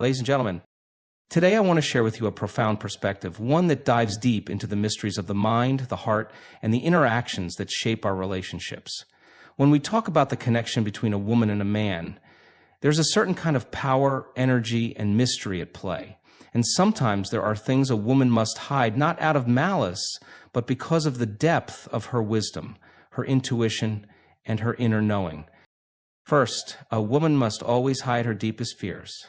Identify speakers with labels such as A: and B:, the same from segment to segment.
A: Ladies and gentlemen, today I want to share with you a profound perspective, one that dives deep into the mysteries of the mind, the heart, and the interactions that shape our relationships. When we talk about the connection between a woman and a man, there's a certain kind of power, energy, and mystery at play. And sometimes there are things a woman must hide, not out of malice, but because of the depth of her wisdom, her intuition, and her inner knowing. First, a woman must always hide her deepest fears.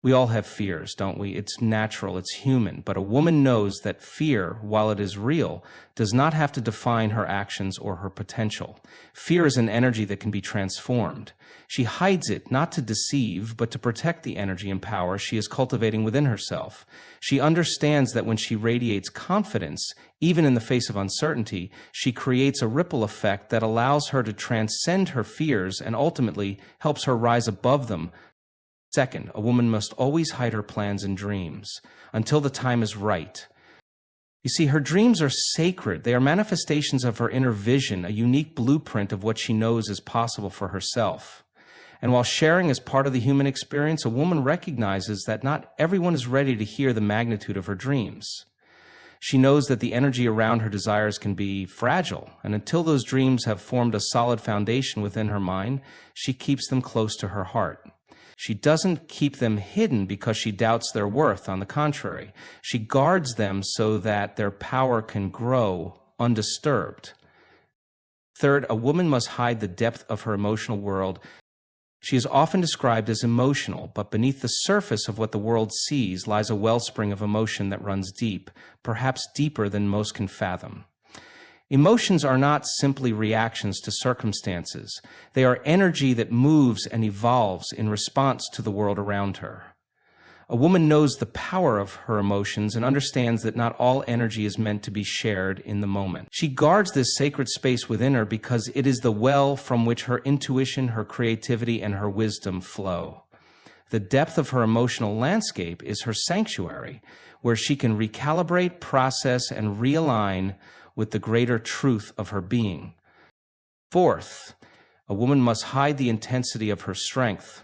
A: We all have fears, don't we? It's natural, it's human, but a woman knows that fear, while it is real, does not have to define her actions or her potential. Fear is an energy that can be transformed. She hides it not to deceive, but to protect the energy and power she is cultivating within herself. She understands that when she radiates confidence, even in the face of uncertainty, she creates a ripple effect that allows her to transcend her fears and ultimately helps her rise above them. Second, a woman must always hide her plans and dreams until the time is right. You see, her dreams are sacred. They are manifestations of her inner vision, a unique blueprint of what she knows is possible for herself. And while sharing is part of the human experience, a woman recognizes that not everyone is ready to hear the magnitude of her dreams. She knows that the energy around her desires can be fragile, and until those dreams have formed a solid foundation within her mind, she keeps them close to her heart. She doesn't keep them hidden because she doubts their worth. On the contrary, she guards them so that their power can grow undisturbed. Third, a woman must hide the depth of her emotional world. She is often described as emotional, but beneath the surface of what the world sees lies a wellspring of emotion that runs deep, perhaps deeper than most can fathom. Emotions are not simply reactions to circumstances. They are energy that moves and evolves in response to the world around her. A woman knows the power of her emotions and understands that not all energy is meant to be shared in the moment. She guards this sacred space within her because it is the well from which her intuition, her creativity, and her wisdom flow. The depth of her emotional landscape is her sanctuary, where she can recalibrate, process, and realign with the greater truth of her being. Fourth, a woman must hide the intensity of her strength.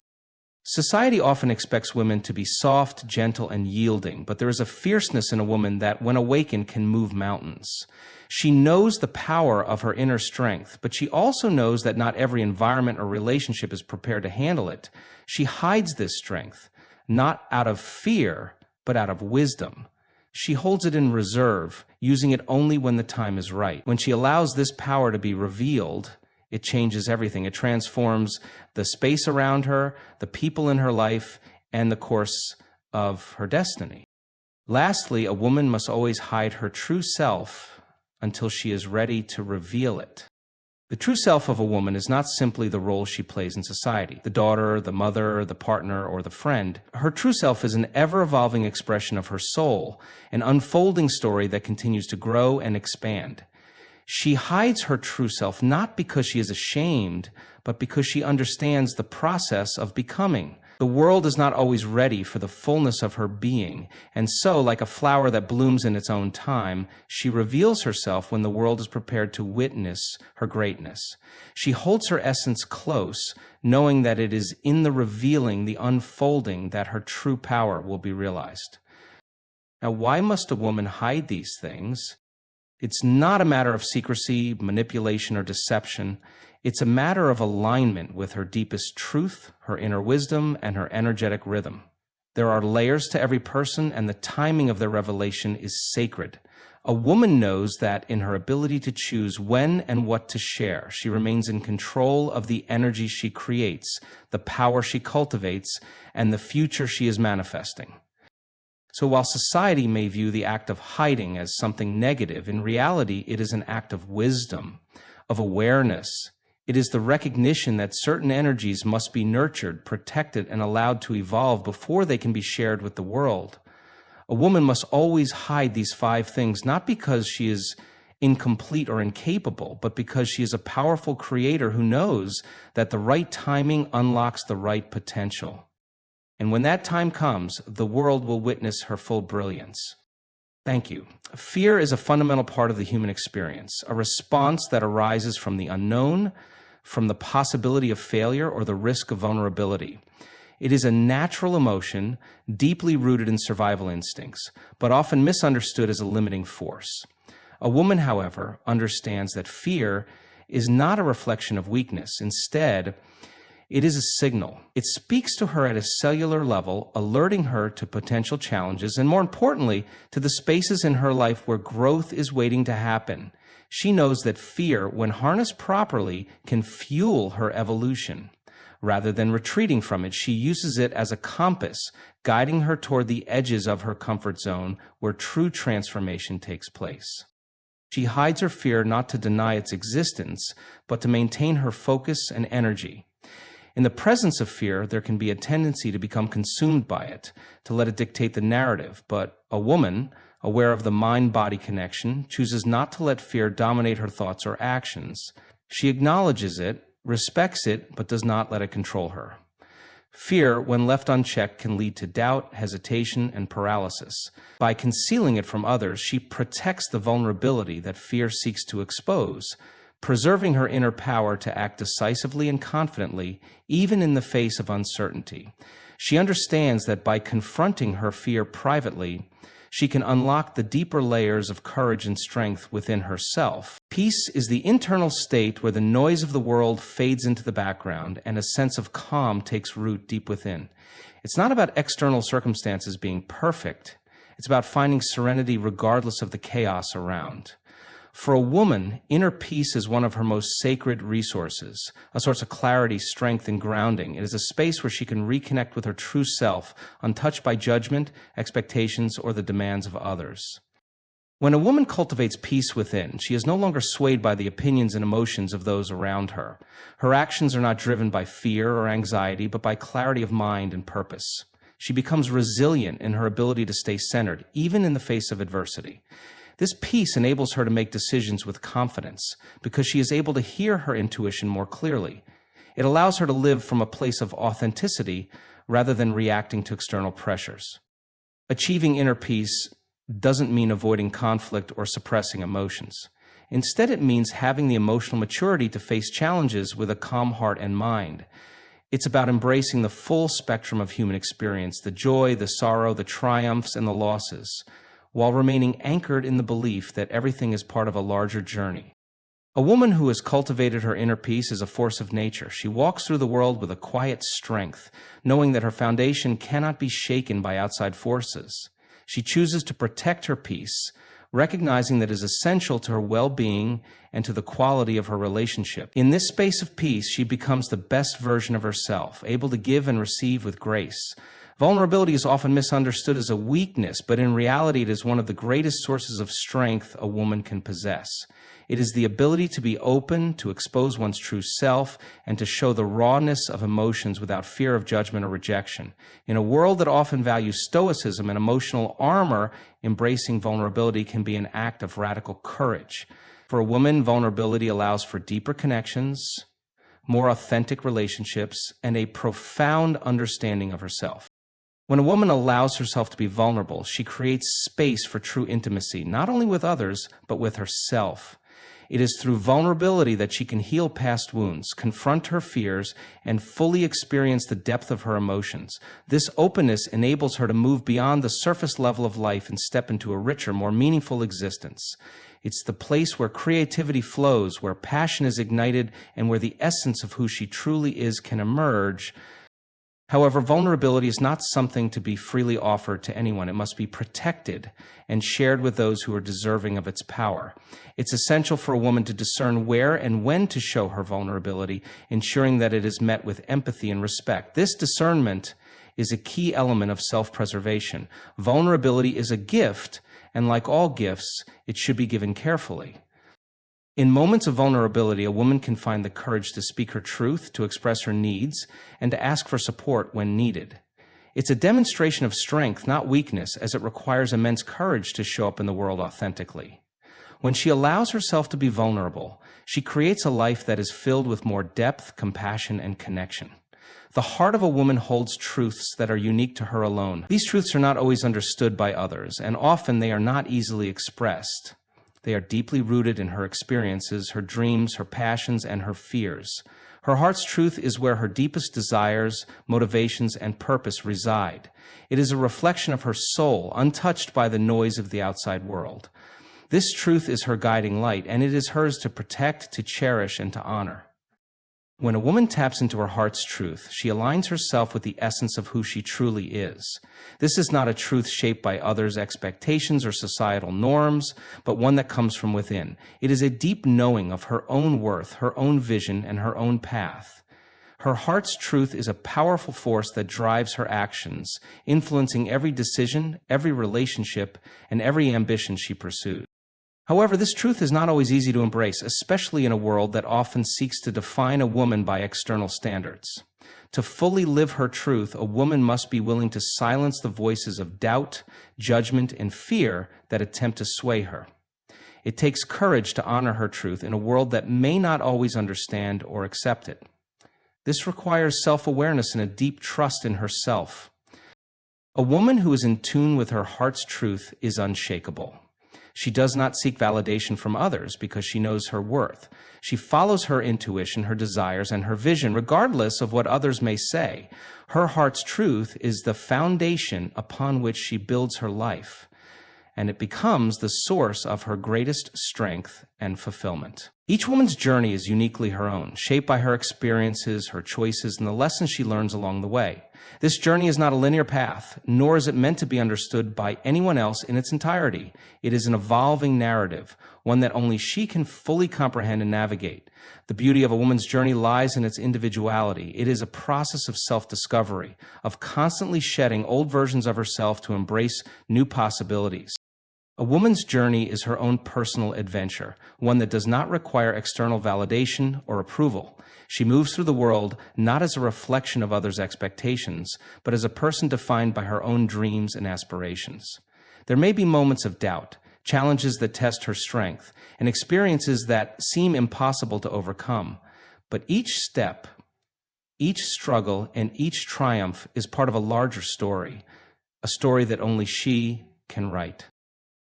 A: Society often expects women to be soft, gentle, and yielding, but there is a fierceness in a woman that, when awakened, can move mountains. She knows the power of her inner strength, but she also knows that not every environment or relationship is prepared to handle it. She hides this strength, not out of fear, but out of wisdom. She holds it in reserve, using it only when the time is right. When she allows this power to be revealed, it changes everything. It transforms the space around her, the people in her life, and the course of her destiny. Lastly, a woman must always hide her true self until she is ready to reveal it. The true self of a woman is not simply the role she plays in society, the daughter, the mother, the partner, or the friend. Her true self is an ever-evolving expression of her soul, an unfolding story that continues to grow and expand. She hides her true self not because she is ashamed, but because she understands the process of becoming. The world is not always ready for the fullness of her being, and so, like a flower that blooms in its own time, she reveals herself when the world is prepared to witness her greatness. She holds her essence close, knowing that it is in the revealing, the unfolding, that her true power will be realized. Now, why must a woman hide these things? It's not a matter of secrecy, manipulation, or deception. It's a matter of alignment with her deepest truth, her inner wisdom, and her energetic rhythm. There are layers to every person, and the timing of their revelation is sacred. A woman knows that in her ability to choose when and what to share, she remains in control of the energy she creates, the power she cultivates, and the future she is manifesting. So while society may view the act of hiding as something negative, in reality it is an act of wisdom, of awareness. It is the recognition that certain energies must be nurtured, protected, and allowed to evolve before they can be shared with the world. A woman must always hide these 5 things, not because she is incomplete or incapable, but because she is a powerful creator who knows that the right timing unlocks the right potential. And when that time comes, the world will witness her full brilliance. Thank you. Fear is a fundamental part of the human experience, a response that arises from the unknown, from the possibility of failure, or the risk of vulnerability. It is a natural emotion, deeply rooted in survival instincts, but often misunderstood as a limiting force. A woman, however, understands that fear is not a reflection of weakness. Instead, it is a signal. It speaks to her at a cellular level, alerting her to potential challenges and, more importantly, to the spaces in her life where growth is waiting to happen. She knows that fear, when harnessed properly, can fuel her evolution. Rather than retreating from it, she uses it as a compass, guiding her toward the edges of her comfort zone where true transformation takes place. She hides her fear not to deny its existence, but to maintain her focus and energy. In the presence of fear, there can be a tendency to become consumed by it, to let it dictate the narrative. But a woman, aware of the mind-body connection, chooses not to let fear dominate her thoughts or actions. She acknowledges it, respects it, but does not let it control her. Fear, when left unchecked, can lead to doubt, hesitation, and paralysis. By concealing it from others, she protects the vulnerability that fear seeks to expose, preserving her inner power to act decisively and confidently, even in the face of uncertainty. She understands that by confronting her fear privately, she can unlock the deeper layers of courage and strength within herself. Peace is the internal state where the noise of the world fades into the background and a sense of calm takes root deep within. It's not about external circumstances being perfect. It's about finding serenity regardless of the chaos around. For a woman, inner peace is one of her most sacred resources, a source of clarity, strength, and grounding. It is a space where she can reconnect with her true self, untouched by judgment, expectations, or the demands of others. When a woman cultivates peace within, she is no longer swayed by the opinions and emotions of those around her. Her actions are not driven by fear or anxiety, but by clarity of mind and purpose. She becomes resilient in her ability to stay centered, even in the face of adversity. This peace enables her to make decisions with confidence because she is able to hear her intuition more clearly. It allows her to live from a place of authenticity rather than reacting to external pressures. Achieving inner peace doesn't mean avoiding conflict or suppressing emotions. Instead, it means having the emotional maturity to face challenges with a calm heart and mind. It's about embracing the full spectrum of human experience, the joy, the sorrow, the triumphs, and the losses, while remaining anchored in the belief that everything is part of a larger journey. A woman who has cultivated her inner peace is a force of nature. She walks through the world with a quiet strength, knowing that her foundation cannot be shaken by outside forces. She chooses to protect her peace, recognizing that it is essential to her well-being and to the quality of her relationship. In this space of peace, she becomes the best version of herself, able to give and receive with grace. Vulnerability is often misunderstood as a weakness, but in reality it is one of the greatest sources of strength a woman can possess. It is the ability to be open, to expose one's true self, and to show the rawness of emotions without fear of judgment or rejection. In a world that often values stoicism and emotional armor, embracing vulnerability can be an act of radical courage. For a woman, vulnerability allows for deeper connections, more authentic relationships, and a profound understanding of herself. When a woman allows herself to be vulnerable, she creates space for true intimacy, not only with others, but with herself. It is through vulnerability that she can heal past wounds, confront her fears, and fully experience the depth of her emotions. This openness enables her to move beyond the surface level of life and step into a richer, more meaningful existence. It's the place where creativity flows, where passion is ignited, and where the essence of who she truly is can emerge. However, vulnerability is not something to be freely offered to anyone. It must be protected and shared with those who are deserving of its power. It's essential for a woman to discern where and when to show her vulnerability, ensuring that it is met with empathy and respect. This discernment is a key element of self-preservation. Vulnerability is a gift, and like all gifts, it should be given carefully. In moments of vulnerability, a woman can find the courage to speak her truth, to express her needs, and to ask for support when needed. It's a demonstration of strength, not weakness, as it requires immense courage to show up in the world authentically. When she allows herself to be vulnerable, she creates a life that is filled with more depth, compassion, and connection. The heart of a woman holds truths that are unique to her alone. These truths are not always understood by others, and often they are not easily expressed. They are deeply rooted in her experiences, her dreams, her passions, and her fears. Her heart's truth is where her deepest desires, motivations, and purpose reside. It is a reflection of her soul, untouched by the noise of the outside world. This truth is her guiding light, and it is hers to protect, to cherish, and to honor. When a woman taps into her heart's truth, she aligns herself with the essence of who she truly is. This is not a truth shaped by others' expectations or societal norms, but one that comes from within. It is a deep knowing of her own worth, her own vision, and her own path. Her heart's truth is a powerful force that drives her actions, influencing every decision, every relationship, and every ambition she pursues. However, this truth is not always easy to embrace, especially in a world that often seeks to define a woman by external standards. To fully live her truth, a woman must be willing to silence the voices of doubt, judgment, and fear that attempt to sway her. It takes courage to honor her truth in a world that may not always understand or accept it. This requires self-awareness and a deep trust in herself. A woman who is in tune with her heart's truth is unshakable. She does not seek validation from others because she knows her worth. She follows her intuition, her desires, and her vision, regardless of what others may say. Her heart's truth is the foundation upon which she builds her life, and it becomes the source of her greatest strength and fulfillment. Each woman's journey is uniquely her own, shaped by her experiences, her choices, and the lessons she learns along the way. This journey is not a linear path, nor is it meant to be understood by anyone else in its entirety. It is an evolving narrative, one that only she can fully comprehend and navigate. The beauty of a woman's journey lies in its individuality. It is a process of self-discovery, of constantly shedding old versions of herself to embrace new possibilities. A woman's journey is her own personal adventure, one that does not require external validation or approval. She moves through the world not as a reflection of others' expectations, but as a person defined by her own dreams and aspirations. There may be moments of doubt, challenges that test her strength, and experiences that seem impossible to overcome. But each step, each struggle, and each triumph is part of a larger story, a story that only she can write.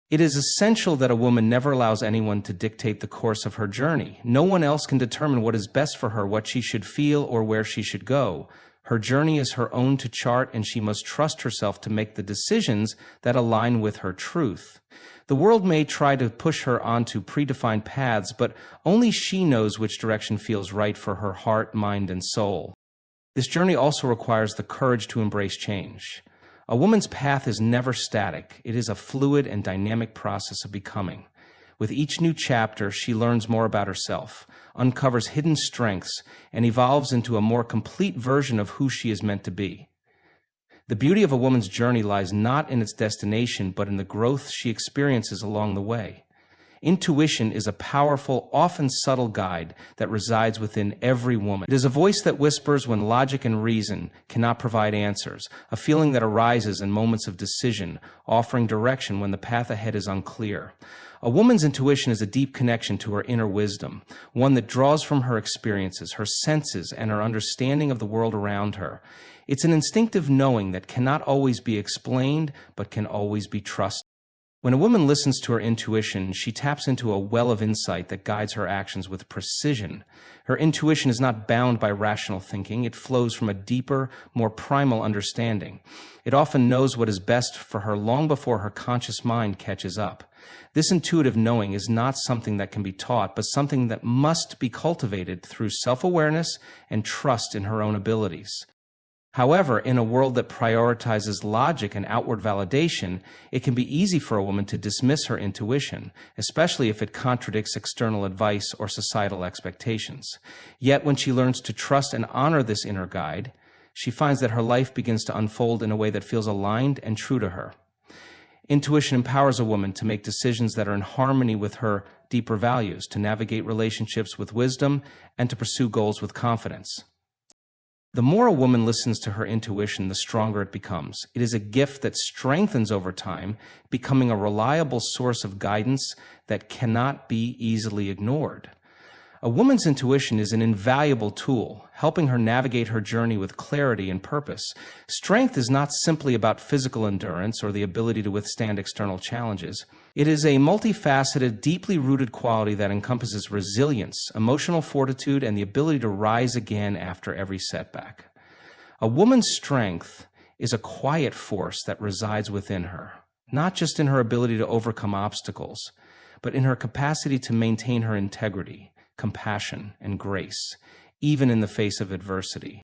A: It is essential that a woman never allows anyone to dictate the course of her journey. No one else can determine what is best for her, what she should feel, or where she should go. Her journey is her own to chart, and she must trust herself to make the decisions that align with her truth. The world may try to push her onto predefined paths, but only she knows which direction feels right for her heart, mind, and soul. This journey also requires the courage to embrace change. A woman's path is never static. It is a fluid and dynamic process of becoming. With each new chapter, she learns more about herself, uncovers hidden strengths, and evolves into a more complete version of who she is meant to be. The beauty of a woman's journey lies not in its destination, but in the growth she experiences along the way. Intuition is a powerful, often subtle guide that resides within every woman. It is a voice that whispers when logic and reason cannot provide answers, a feeling that arises in moments of decision, offering direction when the path ahead is unclear. A woman's intuition is a deep connection to her inner wisdom, one that draws from her experiences, her senses, and her understanding of the world around her. It's an instinctive knowing that cannot always be explained, but can always be trusted. When a woman listens to her intuition, she taps into a well of insight that guides her actions with precision. Her intuition is not bound by rational thinking. It flows from a deeper, more primal understanding. It often knows what is best for her long before her conscious mind catches up. This intuitive knowing is not something that can be taught, but something that must be cultivated through self-awareness and trust in her own abilities. However, in a world that prioritizes logic and outward validation, it can be easy for a woman to dismiss her intuition, especially if it contradicts external advice or societal expectations. Yet, when she learns to trust and honor this inner guide, she finds that her life begins to unfold in a way that feels aligned and true to her. Intuition empowers a woman to make decisions that are in harmony with her deeper values, to navigate relationships with wisdom, and to pursue goals with confidence. The more a woman listens to her intuition, the stronger it becomes. It is a gift that strengthens over time, becoming a reliable source of guidance that cannot be easily ignored. A woman's intuition is an invaluable tool, helping her navigate her journey with clarity and purpose. Strength is not simply about physical endurance or the ability to withstand external challenges. It is a multifaceted, deeply rooted quality that encompasses resilience, emotional fortitude, and the ability to rise again after every setback. A woman's strength is a quiet force that resides within her, not just in her ability to overcome obstacles, but in her capacity to maintain her integrity, compassion, and grace, even in the face of adversity.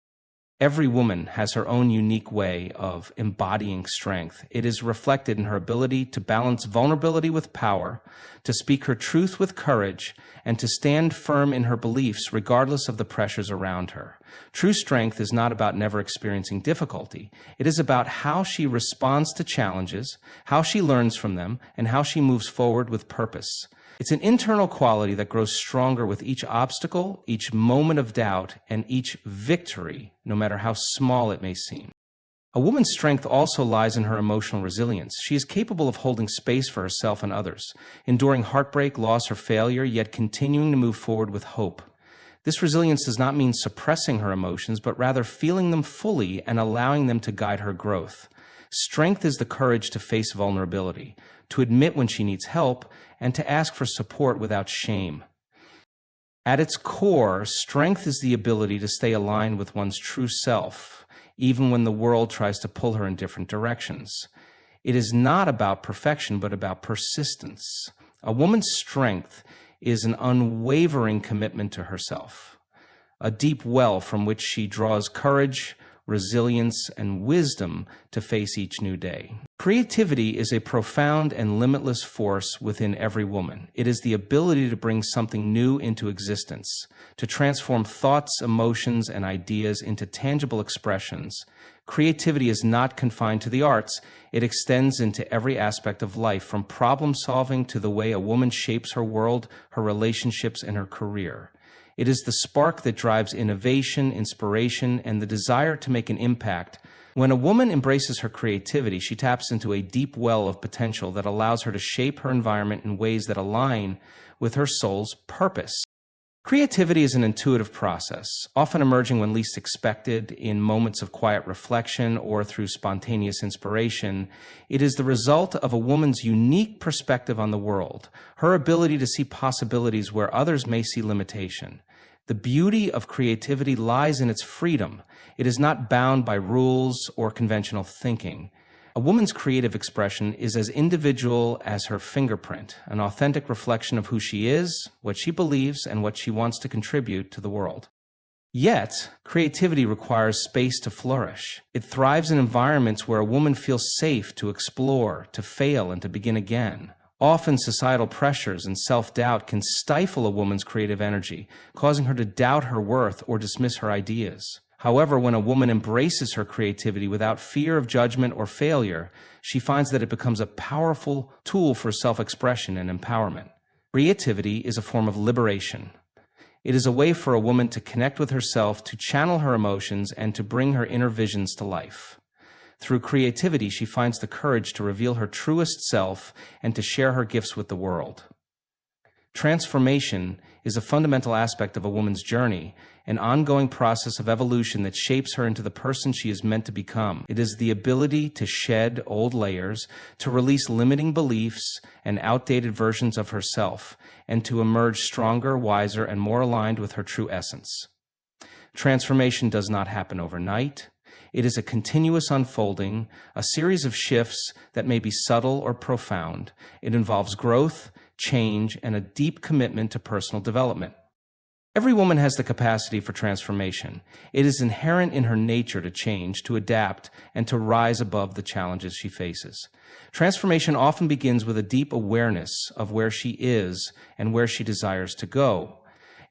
A: Every woman has her own unique way of embodying strength. It is reflected in her ability to balance vulnerability with power, to speak her truth with courage, and to stand firm in her beliefs regardless of the pressures around her. True strength is not about never experiencing difficulty. It is about how she responds to challenges, how she learns from them, and how she moves forward with purpose. It's an internal quality that grows stronger with each obstacle, each moment of doubt, and each victory, no matter how small it may seem. A woman's strength also lies in her emotional resilience. She is capable of holding space for herself and others, enduring heartbreak, loss, or failure, yet continuing to move forward with hope. This resilience does not mean suppressing her emotions, but rather feeling them fully and allowing them to guide her growth. Strength is the courage to face vulnerability, to admit when she needs help, and to ask for support without shame. At its core, strength is the ability to stay aligned with one's true self, even when the world tries to pull her in different directions. It is not about perfection, but about persistence. A woman's strength is an unwavering commitment to herself, a deep well from which she draws courage, resilience, and wisdom to face each new day. Creativity is a profound and limitless force within every woman. It is the ability to bring something new into existence, to transform thoughts, emotions, and ideas into tangible expressions. Creativity is not confined to the arts. It extends into every aspect of life, from problem solving to the way a woman shapes her world, her relationships, and her career. It is the spark that drives innovation, inspiration, and the desire to make an impact. When a woman embraces her creativity, she taps into a deep well of potential that allows her to shape her environment in ways that align with her soul's purpose. Creativity is an intuitive process, often emerging when least expected, in moments of quiet reflection or through spontaneous inspiration. It is the result of a woman's unique perspective on the world, her ability to see possibilities where others may see limitation. The beauty of creativity lies in its freedom. It is not bound by rules or conventional thinking. A woman's creative expression is as individual as her fingerprint, an authentic reflection of who she is, what she believes, and what she wants to contribute to the world. Yet, creativity requires space to flourish. It thrives in environments where a woman feels safe to explore, to fail, and to begin again. Often, societal pressures and self-doubt can stifle a woman's creative energy, causing her to doubt her worth or dismiss her ideas. However, when a woman embraces her creativity without fear of judgment or failure, she finds that it becomes a powerful tool for self-expression and empowerment. Creativity is a form of liberation. It is a way for a woman to connect with herself, to channel her emotions, and to bring her inner visions to life. Through creativity, she finds the courage to reveal her truest self and to share her gifts with the world. Transformation is a fundamental aspect of a woman's journey, an ongoing process of evolution that shapes her into the person she is meant to become. It is the ability to shed old layers, to release limiting beliefs and outdated versions of herself, and to emerge stronger, wiser, and more aligned with her true essence. Transformation does not happen overnight. It is a continuous unfolding, a series of shifts that may be subtle or profound. It involves growth, change, and a deep commitment to personal development. Every woman has the capacity for transformation. It is inherent in her nature to change, to adapt, and to rise above the challenges she faces. Transformation often begins with a deep awareness of where she is and where she desires to go.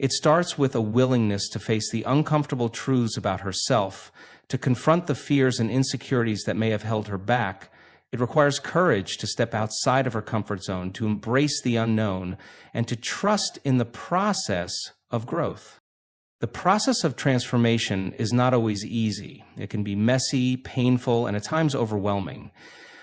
A: It starts with a willingness to face the uncomfortable truths about herself, to confront the fears and insecurities that may have held her back. It requires courage to step outside of her comfort zone, to embrace the unknown, and to trust in the process of growth. The process of transformation is not always easy. It can be messy, painful, and at times overwhelming.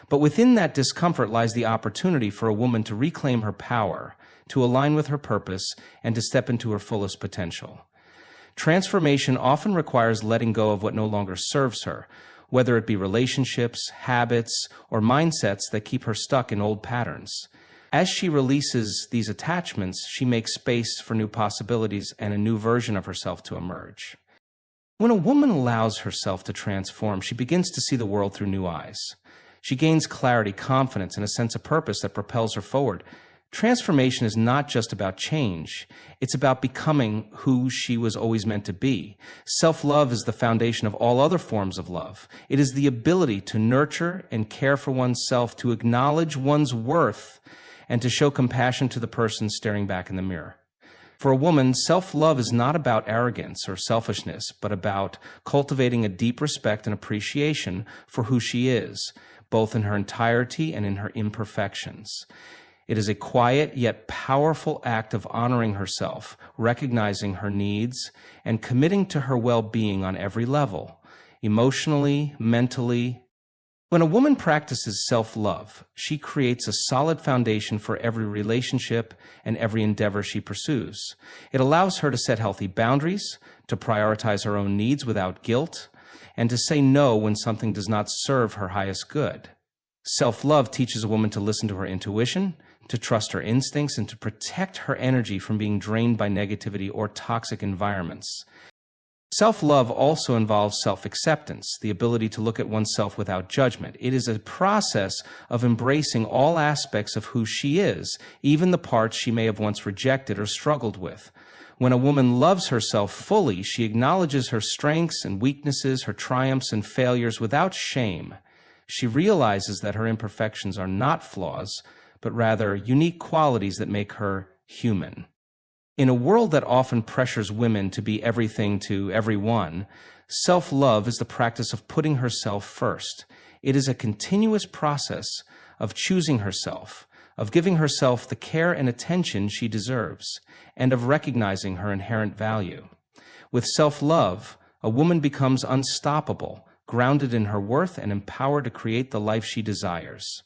A: But within that discomfort lies the opportunity for a woman to reclaim her power, to align with her purpose, and to step into her fullest potential. Transformation often requires letting go of what no longer serves her, whether it be relationships, habits, or mindsets that keep her stuck in old patterns. As she releases these attachments, she makes space for new possibilities and a new version of herself to emerge. When a woman allows herself to transform, she begins to see the world through new eyes. She gains clarity, confidence, and a sense of purpose that propels her forward. Transformation is not just about change. It's about becoming who she was always meant to be. Self-love is the foundation of all other forms of love. It is the ability to nurture and care for oneself, to acknowledge one's worth, and to show compassion to the person staring back in the mirror. For a woman, self-love is not about arrogance or selfishness, but about cultivating a deep respect and appreciation for who she is, both in her entirety and in her imperfections. It is a quiet yet powerful act of honoring herself, recognizing her needs, and committing to her well-being on every level, emotionally, mentally. When a woman practices self-love, she creates a solid foundation for every relationship and every endeavor she pursues. It allows her to set healthy boundaries, to prioritize her own needs without guilt, and to say no when something does not serve her highest good. Self-love teaches a woman to listen to her intuition, to trust her instincts, and to protect her energy from being drained by negativity or toxic environments. Self-love also involves self-acceptance, the ability to look at oneself without judgment. It is a process of embracing all aspects of who she is, even the parts she may have once rejected or struggled with. When a woman loves herself fully, she acknowledges her strengths and weaknesses, her triumphs and failures without shame. She realizes that her imperfections are not flaws, but rather unique qualities that make her human. In a world that often pressures women to be everything to everyone, self-love is the practice of putting herself first. It is a continuous process of choosing herself, of giving herself the care and attention she deserves, and of recognizing her inherent value. With self-love, a woman becomes unstoppable, grounded in her worth and empowered to create the life she desires.